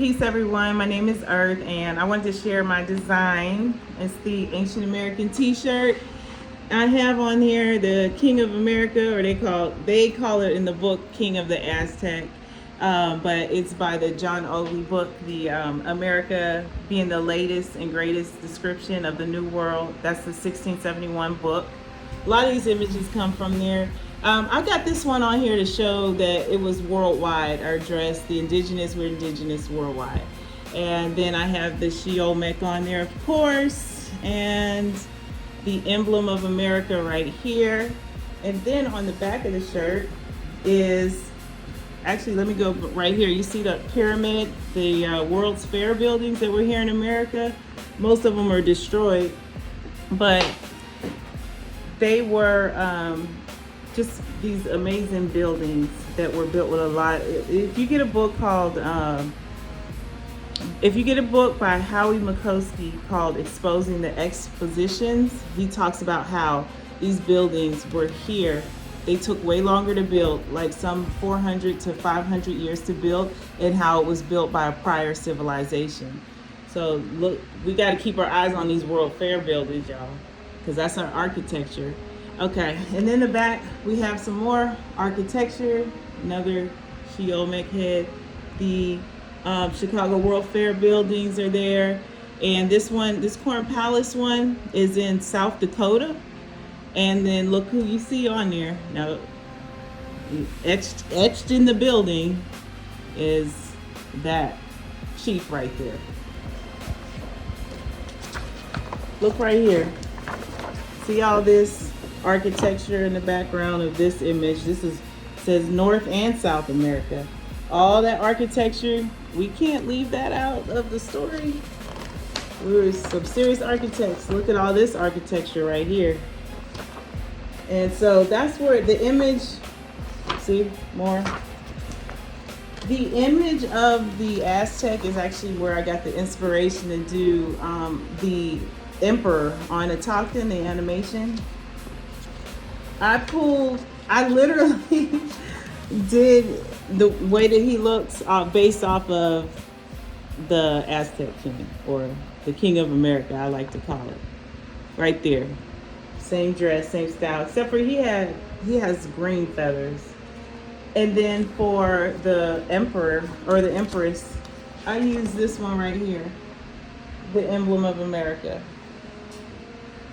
Peace everyone, my name is Earth and I wanted to share my design. It's the Ancient American t-shirt. I have on here the King of America, or they call it in the book King of the Aztec, but it's by the John Ogley book, the America being the latest and greatest description of the New World. That's the 1671 book. A lot of these images come from there. I got this one on here to show that it was worldwide, our dress, we're indigenous worldwide. And then I have the Shiomek on there, of course, and the emblem of America right here. And then on the back of the shirt is, actually, let me go right here. You see the pyramid, the World's Fair buildings that were here in America. Most of them are destroyed, but they were just these amazing buildings that were built with a lot. If you get a book called, if you get a book by Howie Makowski called Exposing the Expositions, he talks about how these buildings were here. They took way longer to build, like some 400 to 500 years to build, and how it was built by a prior civilization. So look, we got to keep our eyes on these World Fair buildings, y'all, because that's our architecture. Okay, and in the back we have some more architecture, another Shiomek head. The Chicago World Fair buildings are there, and this Corn Palace one is in South Dakota. And then look who you see on there. Now, etched in the building is that chief right there. Look right here. See all this architecture in the background of this image. Says North and South America. All that architecture, we can't leave that out of the story. We were some serious architects. Look at all this architecture right here. And so that's where the image, see more. The image of the Aztec is actually where I got the inspiration to do the Emperor on Autochthon, the animation. I literally did the way that he looks based off of the Aztec king, or the King of America, I like to call it. Right there. Same dress, same style, except for he has green feathers. And then for the Emperor or the Empress, I use this one right here, the emblem of America.